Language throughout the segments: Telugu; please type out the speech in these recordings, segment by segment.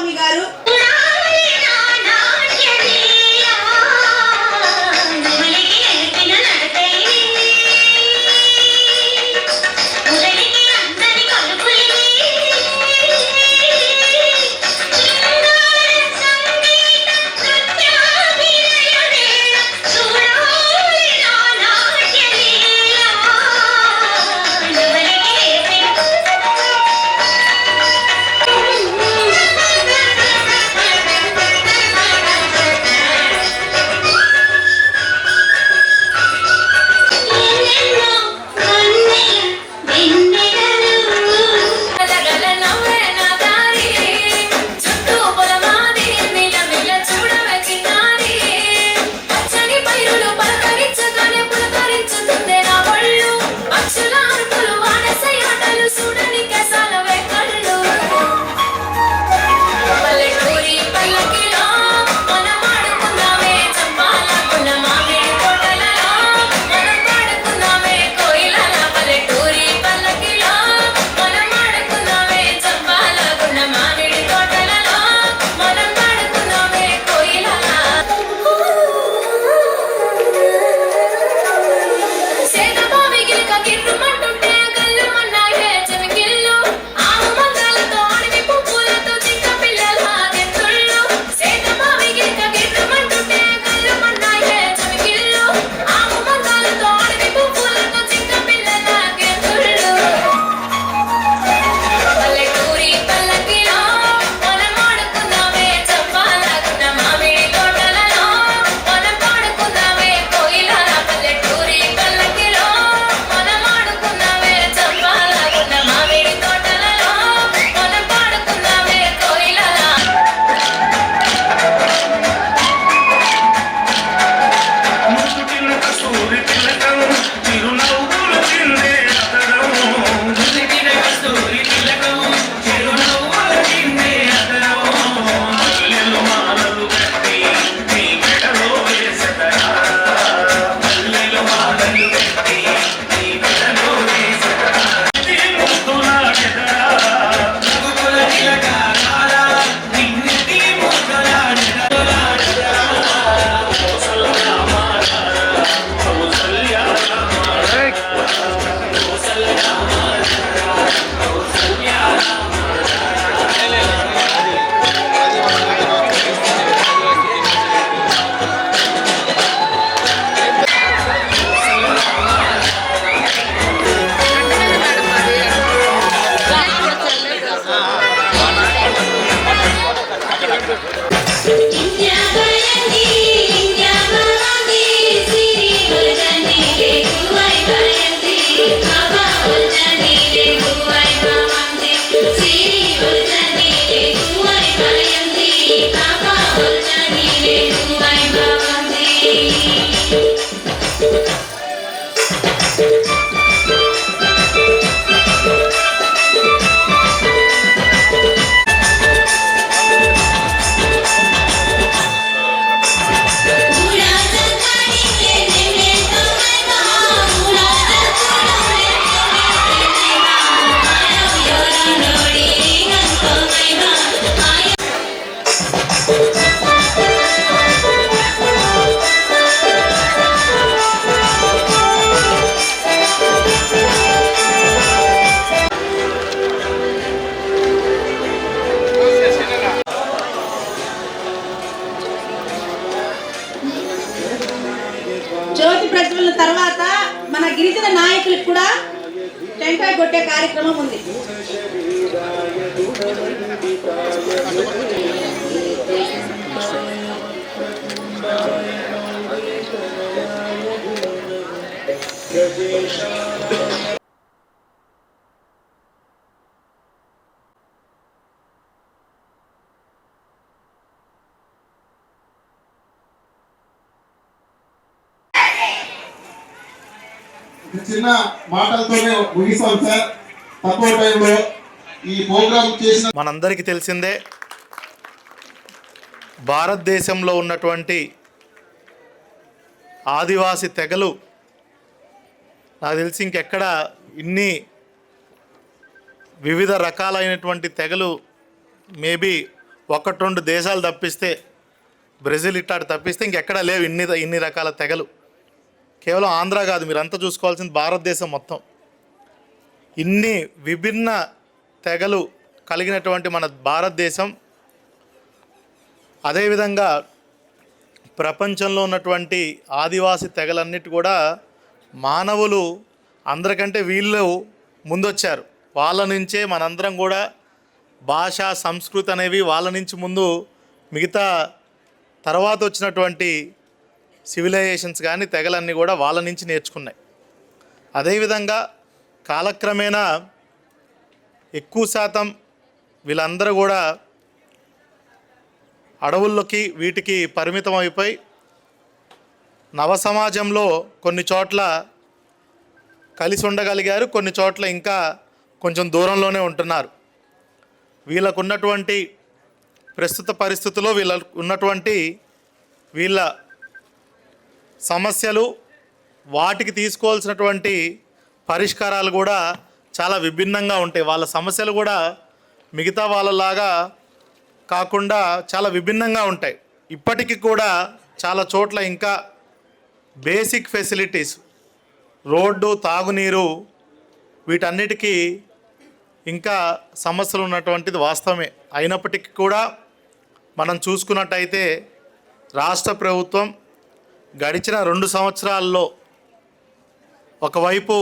స్వామి గారు జ్యోతి ప్రజ్వలన తర్వాత మన గిరిజన నాయకులకు కూడా టెంకాయ కొట్టే కార్యక్రమం ఉంది. చిన్న మాటలతోనే ముగిస్తాం సార్. తక్కువ టైంలో ఈ ప్రోగ్రామ్ చేసిన మనందరికీ తెలిసిందే, భారతదేశంలో ఉన్నటువంటి ఆదివాసి తెగలు నాకు తెలిసి ఇంకెక్కడ ఇన్ని వివిధ రకాలైనటువంటి తెగలు మేబీ ఒకటి రెండు దేశాలు తప్పిస్తే, బ్రెజిల్ ఇట్లాంటి తప్పిస్తే ఇంకెక్కడా లేవు ఇన్ని రకాల తెగలు. కేవలం ఆంధ్ర కాదు, మీరంతా చూసుకోవాల్సింది భారతదేశం మొత్తం. ఇన్ని విభిన్న తెగలు కలిగినటువంటి మన భారతదేశం, అదేవిధంగా ప్రపంచంలో ఉన్నటువంటి ఆదివాసీ తెగలన్నిటి కూడా మానవులు అందరికంటే వీళ్ళు ముందొచ్చారు. వాళ్ళ నుంచే మనందరం కూడా భాష, సంస్కృతి అనేవి వాళ్ళ నుంచి ముందు మిగతా తర్వాత వచ్చినటువంటి సివిలైజేషన్స్ కానీ తెగలన్నీ కూడా వాళ్ళ నుంచి నేర్చుకున్నాయి. అదేవిధంగా కాలక్రమేణా ఎక్కువ శాతం వీళ్ళందరూ కూడా అడవుల్లోకి వీటికి పరిమితం అయిపోయి నవ సమాజంలో కొన్ని చోట్ల కలిసి ఉండగలిగారు, కొన్ని చోట్ల ఇంకా కొంచెం దూరంలోనే ఉంటున్నారు. వీళ్ళకు ఉన్నటువంటి ప్రస్తుత పరిస్థితుల్లో వీళ్ళ సమస్యలు, వాటికి తీసుకోవాల్సినటువంటి పరిష్కారాలు కూడా చాలా విభిన్నంగా ఉంటాయి. వాళ్ళ సమస్యలు కూడా మిగతా వాళ్ళలాగా కాకుండా చాలా విభిన్నంగా ఉంటాయి. ఇప్పటికీ కూడా చాలా చోట్ల ఇంకా బేసిక్ ఫెసిలిటీస్, రోడ్డు, తాగునీరు, వీటన్నిటికీ ఇంకా సమస్యలు ఉన్నటువంటిది వాస్తవమే. అయినప్పటికీ కూడా మనం చూసుకున్నట్టయితే రాష్ట్ర ప్రభుత్వం గడిచిన 2 సంవత్సరాల్లో ఒకవైపు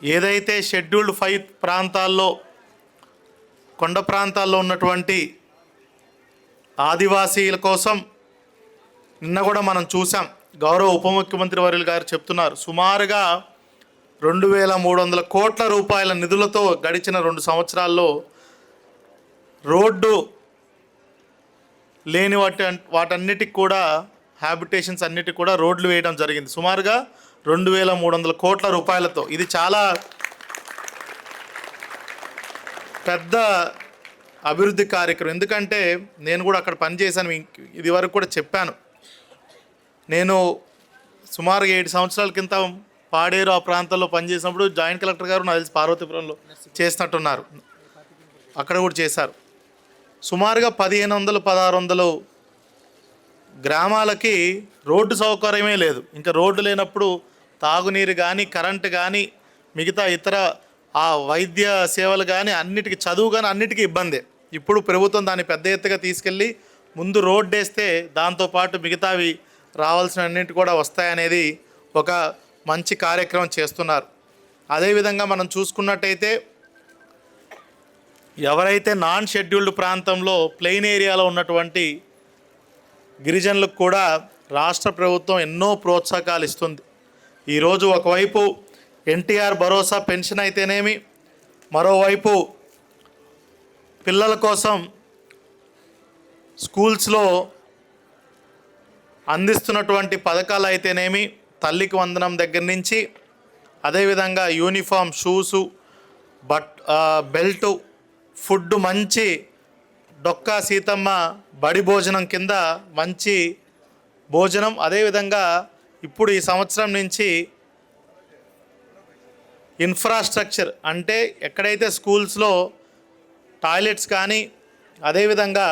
ఏదైతే షెడ్యూల్డ్ 5 ప్రాంతాల్లో, కొండ ప్రాంతాల్లో ఉన్నటువంటి ఆదివాసీల కోసం నిన్న కూడా మనం చూసాం, గౌరవ ఉప ముఖ్యమంత్రి వర్యులు గారు చెప్తున్నారు, సుమారుగా 2300 కోట్ల రూపాయల నిధులతో గడిచిన 2 సంవత్సరాల్లో రోడ్డు లేని వాటన్నిటికి కూడా, హ్యాబిటేషన్స్ అన్నిటికి కూడా రోడ్లు వేయడం జరిగింది, సుమారుగా 2300 కోట్ల రూపాయలతో. ఇది చాలా పెద్ద అభివృద్ధి కార్యక్రమం. ఎందుకంటే నేను కూడా అక్కడ పనిచేశాను, ఇది వరకు కూడా చెప్పాను. నేను సుమారు 7 సంవత్సరాల కింద పాడేరు ఆ ప్రాంతాల్లో పనిచేసినప్పుడు జాయింట్ కలెక్టర్ గారు నాకు తెలిసి పార్వతీపురంలో చేసినట్టున్నారు, అక్కడ కూడా చేశారు. సుమారుగా 1500-1600 గ్రామాలకి రోడ్డు సౌకర్యమే లేదు. ఇంకా రోడ్డు లేనప్పుడు తాగునీరు కానీ, కరెంటు కానీ, మిగతా ఇతర ఆ వైద్య సేవలు కానీ, అన్నిటికీ, చదువు కానీ అన్నిటికీ ఇబ్బందే. ఇప్పుడు ప్రభుత్వం దాన్ని పెద్ద ఎత్తుగా తీసుకెళ్ళి ముందు రోడ్డు వేస్తే దాంతోపాటు మిగతావి రావాల్సిన అన్నింటి కూడా వస్తాయనేది ఒక మంచి కార్యక్రమం చేస్తున్నారు. అదేవిధంగా మనం చూసుకున్నట్టయితే ఎవరైతే నాన్ షెడ్యూల్డ్ ప్రాంతంలో ప్లెయిన్ ఏరియాలో ఉన్నటువంటి గిరిజనులకు కూడా రాష్ట్ర ప్రభుత్వం ఎన్నో ప్రోత్సాహకాలు ఇస్తుంది. ఈరోజు ఒకవైపు ఎన్టీఆర్ భరోసా పెన్షన్ అయితేనేమి, మరోవైపు పిల్లల కోసం స్కూల్స్లో అందిస్తున్నటువంటి పథకాలు అయితేనేమి, తల్లికి వందనం దగ్గర నుంచి, అదేవిధంగా యూనిఫామ్, షూసు, బెల్టు, ఫుడ్, మంచి డొక్కా సీతమ్మ బడి భోజనం కింద మంచి భోజనం. అదేవిధంగా ఇప్పుడు ఈ సంవత్సరం నుంచి ఇన్ఫ్రాస్ట్రక్చర్, అంటే ఎక్కడైతే స్కూల్స్లో టాయిలెట్స్ కానీ, అదేవిధంగా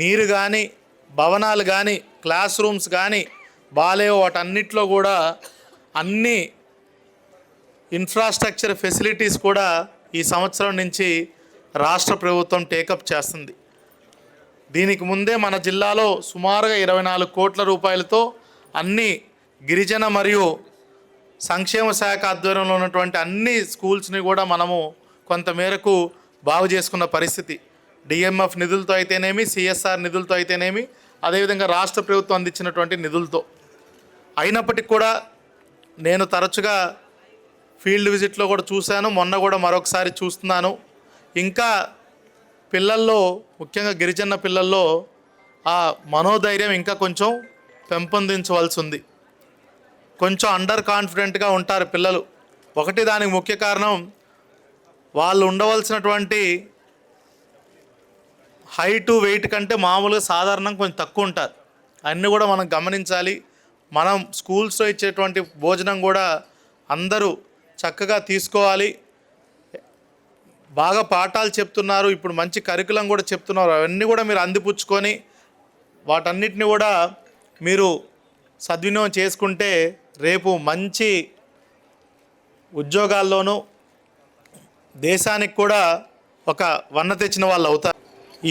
నీరు కానీ, భవనాలు కానీ, క్లాస్ రూమ్స్ కానీ బాలేవో వాటన్నిటిలో కూడా అన్ని ఇన్ఫ్రాస్ట్రక్చర్ ఫెసిలిటీస్ కూడా ఈ సంవత్సరం నుంచి రాష్ట్ర ప్రభుత్వం టేకప్ చేస్తుంది. దీనికి ముందే మన జిల్లాలో సుమారుగా 24 కోట్ల రూపాయలతో అన్ని గిరిజన మరియు సంక్షేమ శాఖ ఆధ్వర్యంలో ఉన్నటువంటి అన్ని స్కూల్స్ని కూడా మనము కొంతమేరకు బాగు చేసుకున్న పరిస్థితి. డిఎంఎఫ్ నిధులతో అయితేనేమి, సిఎస్ఆర్ నిధులతో అయితేనేమి, అదేవిధంగా రాష్ట్ర ప్రభుత్వం అందించినటువంటి నిధులతో. అయినప్పటికీ కూడా నేను తరచుగా ఫీల్డ్ విజిట్లో కూడా చూశాను, మొన్న కూడా మరొకసారి చూస్తున్నాను. ఇంకా పిల్లల్లో, ముఖ్యంగా గిరిజన పిల్లల్లో ఆ మనోధైర్యం ఇంకా కొంచెం పెంపొందించవలసి ఉంది. కొంచెం అండర్ కాన్ఫిడెంట్గా ఉంటారు పిల్లలు. ఒకటి దానికి ముఖ్య కారణం వాళ్ళు ఉండవలసినటువంటి హైటు, వెయిట్ కంటే మామూలుగా సాధారణంగా కొంచెం తక్కువ ఉంటారు. అన్నీ కూడా మనం గమనించాలి. మనం స్కూల్స్లో ఇచ్చేటువంటి భోజనం కూడా అందరూ చక్కగా తీసుకోవాలి. బాగా పాఠాలు చెప్తున్నారు, ఇప్పుడు మంచి కరికులం కూడా చెప్తున్నారు. అవన్నీ కూడా మీరు అందిపుచ్చుకొని వాటన్నిటిని కూడా మీరు సద్వినియోగం చేసుకుంటే రేపు మంచి ఉద్యోగాల్లోనూ దేశానికి కూడా ఒక వన్న తెచ్చిన వాళ్ళు అవుతారు.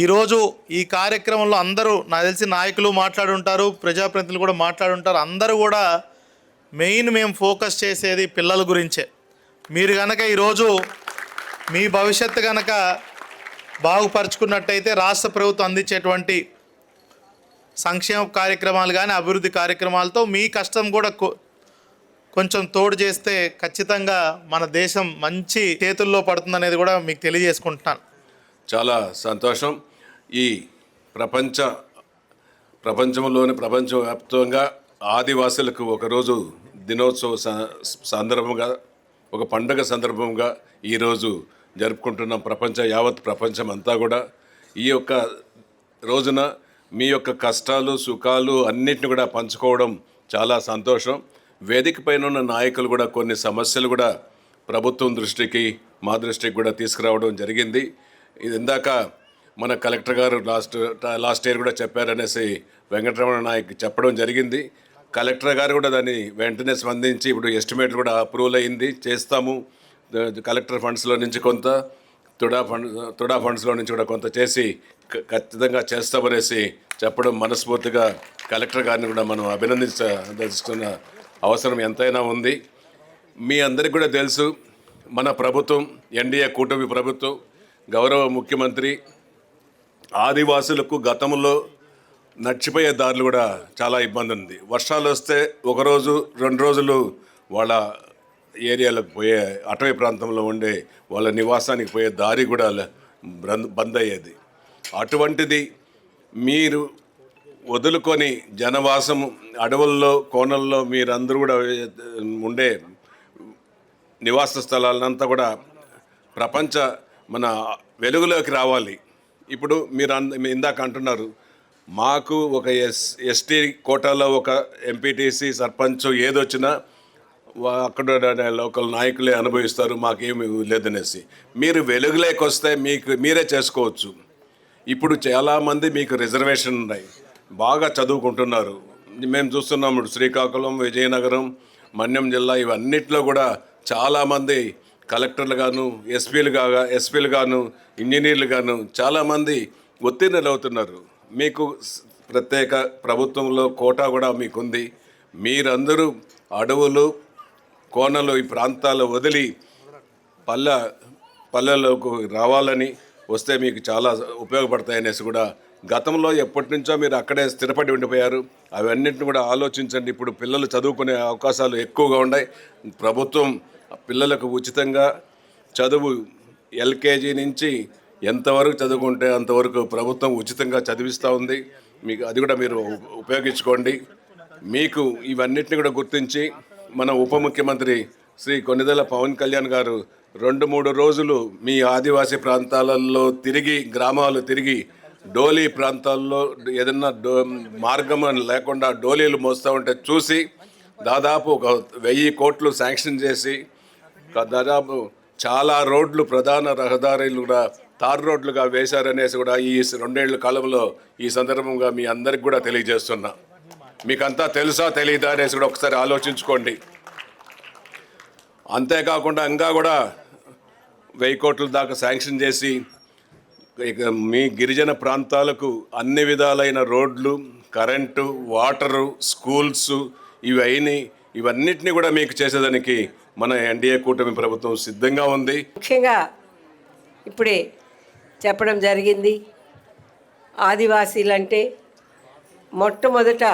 ఈరోజు ఈ కార్యక్రమంలో అందరూ నాకు తెలిసి నాయకులు మాట్లాడుంటారు, ప్రజాప్రతినిధులు కూడా మాట్లాడుంటారు. అందరూ కూడా మెయిన్ మేము ఫోకస్ చేసేది పిల్లల గురించే. మీరు కనుక ఈరోజు మీ భవిష్యత్తు కనుక బాగుపరుచుకున్నట్టయితే రాష్ట్ర ప్రభుత్వం అందించేటువంటి సంక్షేమ కార్యక్రమాలు కానీ అభివృద్ధి కార్యక్రమాలతో మీ కష్టం కూడా కొంచెం తోడు చేస్తే ఖచ్చితంగా మన దేశం మంచి చేతుల్లో పడుతుందనేది కూడా మీకు తెలియజేసుకుంటున్నాను. చాలా సంతోషం. ఈ ప్రపంచవ్యాప్తంగా ఆదివాసులకు ఒకరోజు దినోత్సవ సందర్భంగా, ఒక పండుగ సందర్భంగా ఈరోజు జరుపుకుంటున్నాం. యావత్ ప్రపంచం అంతా కూడా ఈ యొక్క రోజున మీ యొక్క కష్టాలు సుఖాలు అన్నిటిని కూడా పంచుకోవడం చాలా సంతోషం. వేదిక పైన ఉన్న నాయకులు కూడా కొన్ని సమస్యలు కూడా ప్రభుత్వం దృష్టికి, మా దృష్టికి కూడా తీసుకురావడం జరిగింది. ఇది ఇందాక మన కలెక్టర్ గారు లాస్ట్ ఇయర్ కూడా చెప్పారనేసి వెంకటరమణ నాయక్ చెప్పడం జరిగింది. కలెక్టర్ గారు కూడా దాన్ని వెంటనే స్పందించి ఇప్పుడు ఎస్టిమేట్ కూడా అప్రూవల్ అయింది, చేస్తాము. కలెక్టర్ ఫండ్స్లో నుంచి కొంత, తుడా ఫండ్స్లో నుంచి కూడా కొంత చేసి ఖచ్చితంగా చేస్తామనేసి చెప్పడం మనస్ఫూర్తిగా కలెక్టర్ గారిని కూడా మనం అభినందించాల్సిన అవసరం ఎంతైనా ఉంది. మీ అందరికీ కూడా తెలుసు, మన ప్రభుత్వం ఎన్డీఏ కూటమి ప్రభుత్వం, గౌరవ ముఖ్యమంత్రి ఆదివాసులకు గతంలో నడిచిపోయే దారులు కూడా చాలా ఇబ్బంది ఉంది. వర్షాలు వస్తే ఒకరోజు 2 రోజులు వాళ్ళ ఏరియాలకు పోయే, అటవీ ప్రాంతంలో ఉండే వాళ్ళ నివాసానికి పోయే దారి కూడా బంద్ అయ్యేది. అటువంటిది మీరు వదులుకొని జనవాసం అడవుల్లో, కోనల్లో మీరందరూ కూడా ఉండే నివాస స్థలాలంతా కూడా మన వెలుగులోకి రావాలి. ఇప్పుడు మీరు ఇందాక అంటున్నారు, మాకు ఒక ఎస్టీ కోటాలో ఒక ఎంపీటీసీ, సర్పంచ్ ఏదొచ్చినా అక్కడ లోకల్ నాయకులే అనుభవిస్తారు, మాకేమి లేదనేసి. మీరు వెలుగులోకి వస్తే మీరే చేసుకోవచ్చు. ఇప్పుడు చాలామంది మీకు రిజర్వేషన్ ఉన్నాయి, బాగా చదువుకుంటున్నారు. మేము చూస్తున్నాము శ్రీకాకుళం, విజయనగరం, మన్యం జిల్లా ఇవన్నిట్లో కూడా చాలామంది కలెక్టర్లు గాను, ఎస్పీలు గాను, ఇంజనీర్లు గాను చాలామంది ఉత్తీర్ణులు అవుతున్నారు. మీకు ప్రత్యేక ప్రభుత్వంలో కోటా కూడా మీకుంది. మీరందరూ అడవులు, కోనలు, ఈ ప్రాంతాలు వదిలి పల్లెల్లోకి రావాలని వస్తే మీకు చాలా ఉపయోగపడతాయనేసి కూడా గతంలో ఎప్పటి నుంచో మీరు అక్కడే స్థిరపడి ఉండిపోయారు. అవన్నింటిని కూడా ఆలోచించండి. ఇప్పుడు పిల్లలు చదువుకునే అవకాశాలు ఎక్కువగా ఉన్నాయి. ప్రభుత్వం పిల్లలకు ఉచితంగా చదువు ఎల్కేజీ నుంచి ఎంతవరకు చదువుకుంటే అంతవరకు ప్రభుత్వం ఉచితంగా చదివిస్తూ ఉంది. మీకు అది కూడా మీరు ఉపయోగించుకోండి. మీకు ఇవన్నిటిని కూడా గుర్తించి మన ఉప ముఖ్యమంత్రి శ్రీ కొణిదెల పవన్ కళ్యాణ్ గారు 2-3 రోజులు మీ ఆదివాసీ ప్రాంతాలలో తిరిగి, గ్రామాలు తిరిగి, డోలీ ప్రాంతాల్లో ఏదన్నా మార్గం లేకుండా డోలీలు మోస్తూ ఉంటే చూసి దాదాపు 1000 కోట్లు శాంక్షన్ చేసి దాదాపు చాలా రోడ్లు, ప్రధాన రహదారులు కూడా తార్ రోడ్లుగా వేశారనేసి కూడా ఈ 2 ఏళ్ల కాలంలో ఈ సందర్భంగా మీ అందరికి కూడా తెలియజేస్తున్నా. మీకంతా తెలుసా తెలియదా అనేసి కూడా ఒకసారి ఆలోచించుకోండి. అంతేకాకుండా ఇంకా కూడా 1000 కోట్ల దాకా శాంక్షన్ చేసి మీ గిరిజన ప్రాంతాలకు అన్ని విధాలైన రోడ్లు, కరెంటు, వాటరు, స్కూల్స్ ఇవన్నిటిని కూడా మీకు చేసేదానికి మన ఎన్డీఏ కూటమి ప్రభుత్వం సిద్ధంగా ఉంది. ముఖ్యంగా ఇప్పుడే చెప్పడం జరిగింది, ఆదివాసీలంటే మొట్టమొదట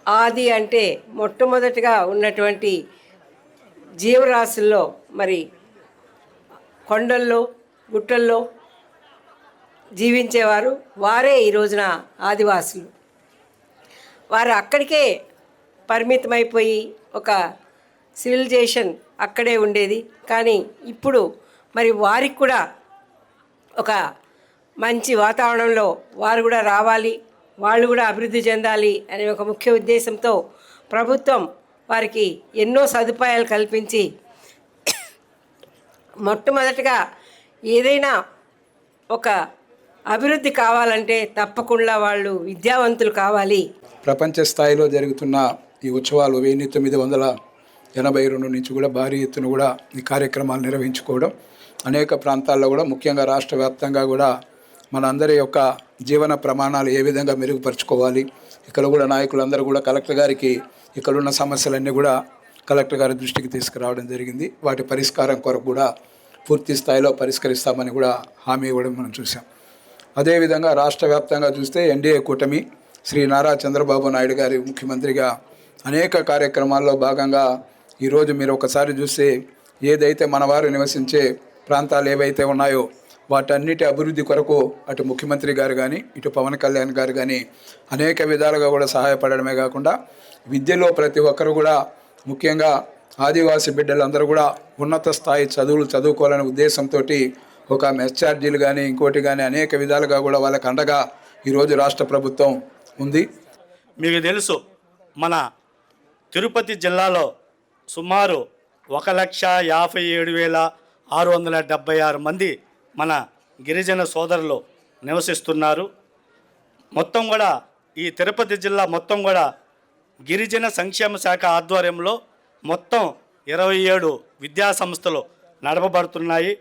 ఆది అంటే మొట్టమొదటిగా ఉన్నటువంటి జీవరాశుల్లో మరి కొండల్లో, గుట్టల్లో జీవించేవారు వారే ఈ రోజున ఆదివాసులు. వారు అక్కడికే పరిమితమైపోయి ఒక సివిలైజేషన్ అక్కడే ఉండేది. కానీ ఇప్పుడు మరి వారికి కూడా ఒక మంచి వాతావరణంలో వారు కూడా రావాలి, వాళ్ళు కూడా అభివృద్ధి చెందాలి అనే ఒక ముఖ్య ఉద్దేశంతో ప్రభుత్వం వారికి ఎన్నో సదుపాయాలు కల్పించి మొట్టమొదటిగా ఏదైనా ఒక అభివృద్ధి కావాలంటే తప్పకుండా వాళ్ళు విద్యావంతులు కావాలి. ప్రపంచ స్థాయిలో జరుగుతున్న ఈ ఉత్సవాలు 1982 నుంచి కూడా భారీ ఎత్తున కూడా ఈ కార్యక్రమాలు నిర్వహించుకోవడం, అనేక ప్రాంతాల్లో కూడా ముఖ్యంగా రాష్ట్ర వ్యాప్తంగా కూడా మనందరి యొక్క జీవన ప్రమాణాలు ఏ విధంగా మెరుగుపరుచుకోవాలి, ఇక్కడ కూడా నాయకులందరూ కూడా కలెక్టర్ గారికి ఇక్కడున్న సమస్యలన్నీ కూడా కలెక్టర్ గారి దృష్టికి తీసుకురావడం జరిగింది. వాటి పరిష్కారం కొరకు కూడా పూర్తి స్థాయిలో పరిష్కరిస్తామని కూడా హామీ ఇవ్వడం మనం చూసాం. అదేవిధంగా రాష్ట్ర వ్యాప్తంగా చూస్తే ఎన్డీఏ కూటమి శ్రీ నారా చంద్రబాబు నాయుడు గారి ముఖ్యమంత్రిగా అనేక కార్యక్రమాల్లో భాగంగా ఈరోజు మీరు ఒకసారి చూస్తే ఏదైతే మనవారు నివసించే ప్రాంతాలు ఏవైతే ఉన్నాయో వాటన్నిటి అభివృద్ధి కొరకు అటు ముఖ్యమంత్రి గారు కానీ ఇటు పవన్ కళ్యాణ్ గారు కానీ అనేక విధాలుగా కూడా సహాయపడడమే కాకుండా విద్యలో ప్రతి ఒక్కరు కూడా ముఖ్యంగా ఆదివాసీ బిడ్డలందరూ కూడా ఉన్నత స్థాయి చదువులు చదువుకోవాలనే ఉద్దేశంతో ఒక మెస్ ఛార్జీలు కానీ ఇంకోటి కానీ అనేక విధాలుగా కూడా వాళ్ళకి అండగా ఈరోజు రాష్ట్ర ప్రభుత్వం ఉంది. మీకు తెలుసు, మన తిరుపతి జిల్లాలో సుమారు 1,57,676 మంది మన గిరిజన సోదరులు నివసిస్తున్నారు. మొత్తం కూడా ఈ తిరుపతి జిల్లా మొత్తం కూడా గిరిజన సంక్షేమ శాఖ ఆధ్వర్యంలో మొత్తం 27 విద్యా సంస్థలు నడపబడుతున్నాయి.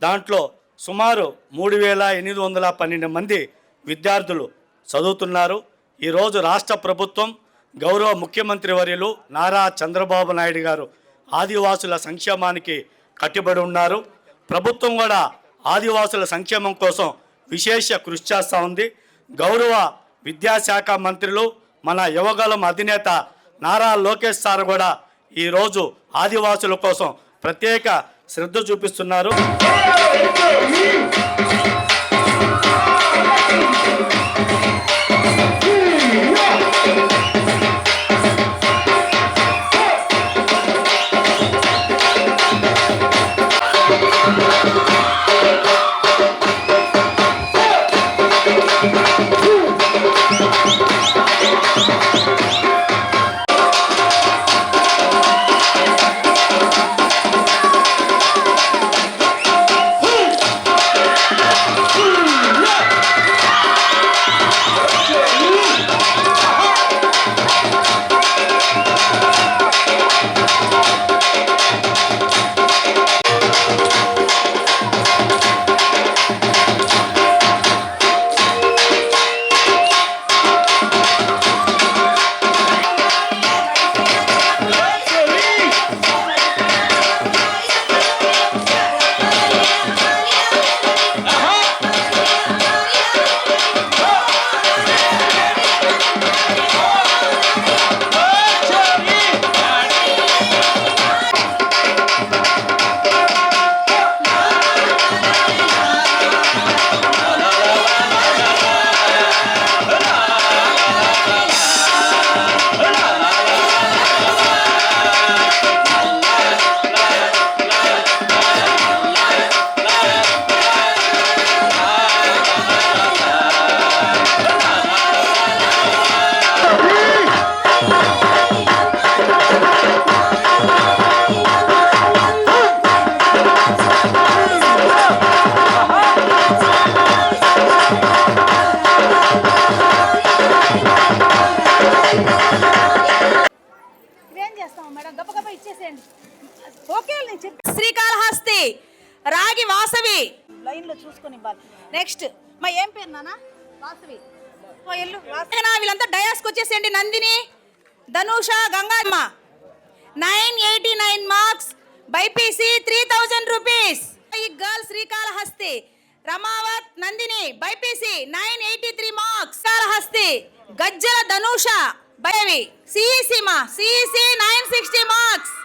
దాంట్లో సుమారు 3,812 మంది విద్యార్థులు చదువుతున్నారు. ఈరోజు రాష్ట్ర ప్రభుత్వం గౌరవ ముఖ్యమంత్రి వర్యులు నారా చంద్రబాబు నాయుడు గారు ఆదివాసుల సంక్షేమానికి కట్టుబడి ఉన్నారు. ప్రభుత్వం కూడా ఆదివాసుల సంక్షేమం కోసం విశేష కృషి చేస్తూ ఉంది. గౌరవ విద్యాశాఖ మంత్రులు మన యువగలం అధినేత నారా లోకేష్ సార్ కూడా ఈరోజు ఆదివాసుల కోసం ప్రత్యేక శ్రద్ధ చూపిస్తున్నారు. శ్రీకాళహస్తి రాగి వాసవి లైన్లో చూసుకొని ఇవ్వాలి. నెక్స్ట్ మా ఏం పేరు నానా? వాసవి. వీళ్ళంతా డయాస్కి వచ్చేసేయండి. Nandini, Dhanusha, Gangamma 989 marks, BiPC 3000 rupees. ఈ girl Srikalahasti Ramavath Nandini BiPC 983 marks. Srikalahasti Gajjala Dhanusha బైవి సిఈసి 960 మార్క్స్.